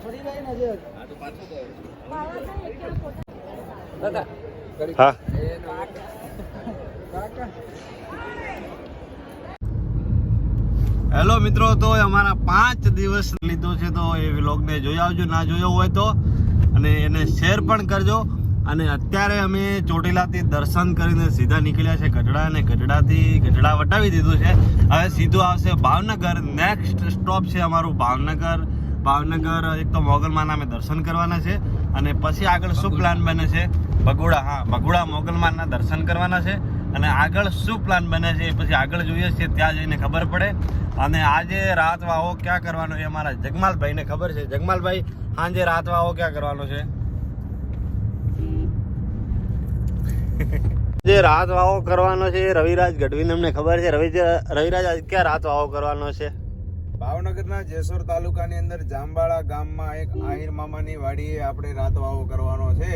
હા હેલો મિત્રો, તો અમારા 5 દિવસ લીધો છે, તો એ વ્લોગને જોઈ આવજો, ના જોયો હોય તો, અને એને શેર પણ કરજો. અને અત્યારે અમે ચોટીલાથી દર્શન કરીને સીધા નીકળ્યા છે ગઢડા, અને ગઢડાથી ગઢડા વટાવી દીધું છે. હવે સીધું આવશે ભાવનગર. નેક્સ્ટ સ્ટોપ છે અમારું ભાવનગર. ભાવનગર એક તો મોગલમાના અમે દર્શન કરવાના છે, અને પછી આગળ શું પ્લાન બને છે? બગોડા. હા, બગોડા મોગલમાના દર્શન કરવાના છે, અને આગળ શું પ્લાન બને છે એ પછી આગળ જોઈએ છીએ, ત્યાં જઈને ખબર પડે. અને આજે રાત વાવો ક્યાં કરવાનો છે અમારા જગમાલભાઈને ખબર છે. જગમાલભાઈ, આજે રાત વાવો ક્યાં કરવાનો છે? જે રાત વાવો કરવાનો છે રવિરાજ ગઢવીને અમને ખબર છે. રવિરાજ આજ ક્યાં રાત વાવો કરવાનો છે? ભાવનગરના જેસોર તાલુકાની અંદર જાંબાળા ગામમાં એક આહિર મામાની વાડીએ આપણે રાત વાવો કરવાનો છે.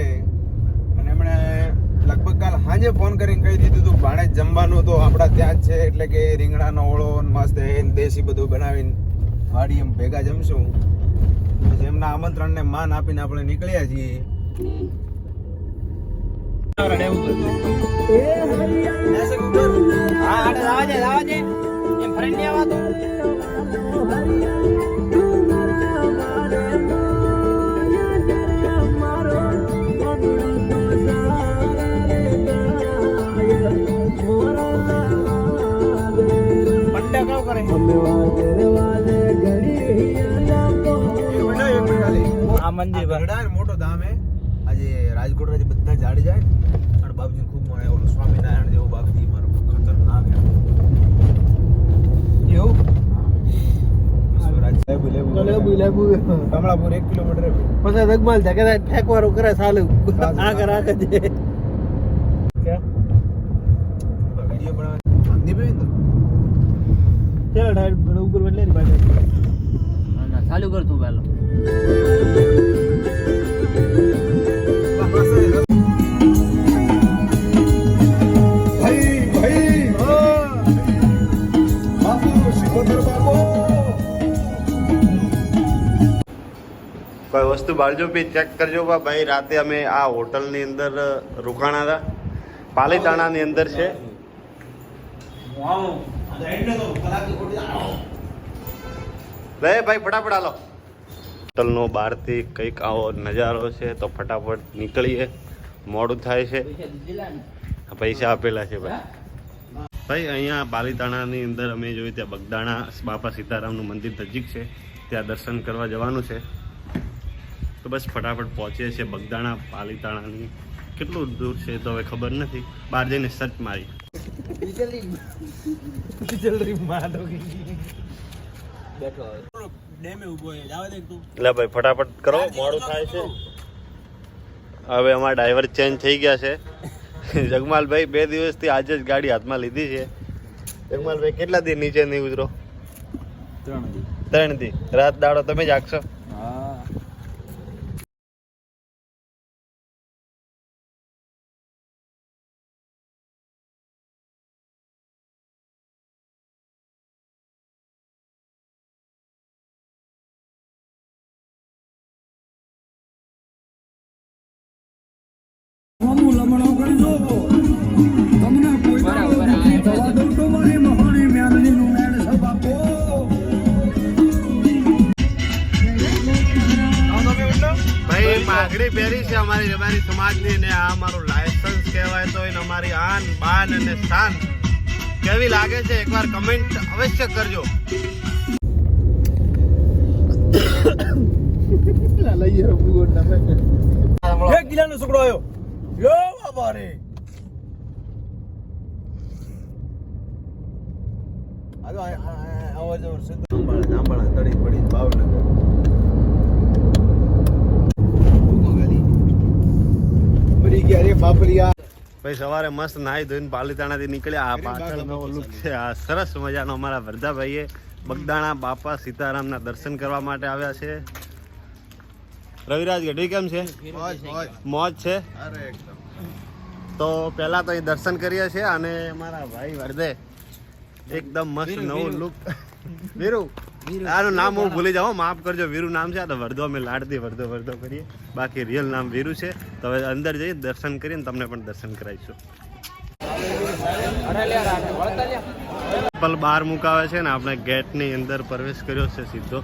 અને એમણે લગભગ કાલ સાંજે ફોન કરીને કહી દીધું હતું ભાણે જમવાનું તો આપણા ત્યાં જ છે, એટલે કે રીંગણાનો ઓળો મસ્ત દેશી બધું બનાવીને વાડી એમ ભેગા જમશું. એમના આમંત્રણને માન આપીને આપણે નીકળ્યા છીએ. આ મંદિર મોટો ધામ હે. આજે રાજકોટ રાજ બધા જાડી જાય અને બાપજી ખૂબ મળે. ઓલું સ્વામિનારાયણ જેવું બાપજી મારું ખતરનાક એવું. કમળાપુર 1 કિલોમીટર પછી રગમાલ જગ્યા ફેંકવાનું કરે ચાલુ આગળ આગળ છે. વિડીયો બનાવવા નહીં બેન તો ચાલ ઉપર બદલે ની બાજુ ચાલુ કર તું પહેલો. કોઈ વસ્તુ બાળજો બી ચેક કરજો ભાઈ. રાતે અમે આ હોટલની અંદર રોકાણા હતા, પાલીતાણાની અંદર છે. લે ભાઈ ફટાફટ હાલો. હોટલનો બહારથી કંઈક આવો નજારો છે, તો ફટાફટ નીકળીએ, મોડું થાય છે. પૈસા આપેલા છે ભાઈ. અહીંયા પાલીતાણાની અંદર અમે જોયું ત્યાં બગદાણા બાપા સીતારામનું મંદિર નજીક છે, ત્યાં દર્શન કરવા જવાનું છે. તો બસ ફટાફટ પહોંચીએ છીએ બગદાણા. પાલીતાણાની કેટલું દૂર છે તો હવે ખબર નથી, બહાર જઈને સર્ચ મારી. એટલે ભાઈ ફટાફટ કરો, મોડું થાય છે. હવે અમારા ડ્રાઈવર ચેન્જ થઈ ગયા છે. જગમાલભાઈ 2 દિવસથી આજે જ ગાડી હાથમાં લીધી છે. જગમાલભાઈ કેટલા દી નીચે નહીં ઉતરો? 3 દી. રાત દાડો તમે જ આખશો. માગડી પહેરી છે અમારી રબારી સમાજની, ને આ અમારું લાયસન્સ કહેવાય. તો એને અમારી આન બાન અને શાન કેવી લાગે છે એકવાર કમેન્ટ અવશ્ય કરજો. કિલ્લાનો છોકરો આવ્યો. યો બાબા રે. જાંબાળા તળી પડી ભાવનગર. ભાઈ સવારે મસ્ત નાહી ધોઈને પાલીતાણાથી નીકળ્યા. આ પાછળનો લુક છે. આ સરસ મજાનો અમારા વરદાભાઈએ બગદાણા બાપા સીતારામના દર્શન કરવા માટે આવ્યા છે. રવિરાજ ગઢવી કેમ છે? મોજ છે. તો પહેલા તો અહીં દર્શન કરીએ છીએ, અને અમારા ભાઈ વરદે એકદમ મસ્ત નવું લુક. વીરુ આનું નામ હું ભૂલી જાઉં, માફ કરજો. વીરુ નામ છે. આ તો વર્ધો અમે લાડથી વર્ધો કરીએ, બાકી રિયલ નામ વીરુ છે. તો હવે અંદર જઈ દર્શન કરીને તમને પણ દર્શન કરાવીશું. ચપ્પલ બહાર મુકાવે છે ને આપણે ગેટની અંદર પ્રવેશ કર્યો છે સીધો.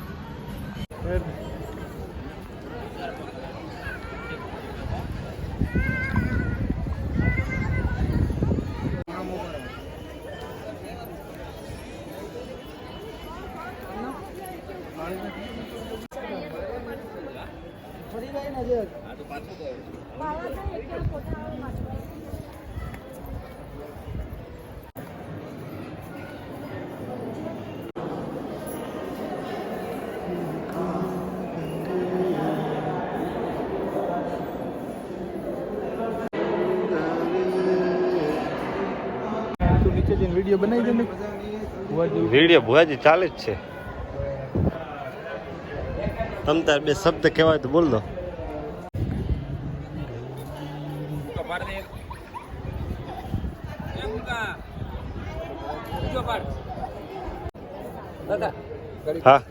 વિડીયો બનાવી દે. વિડીયો ભુવાજી ચાલે જ છે. તમ તાર બે શબ્દ કહેવાય તો બોલ દો. હા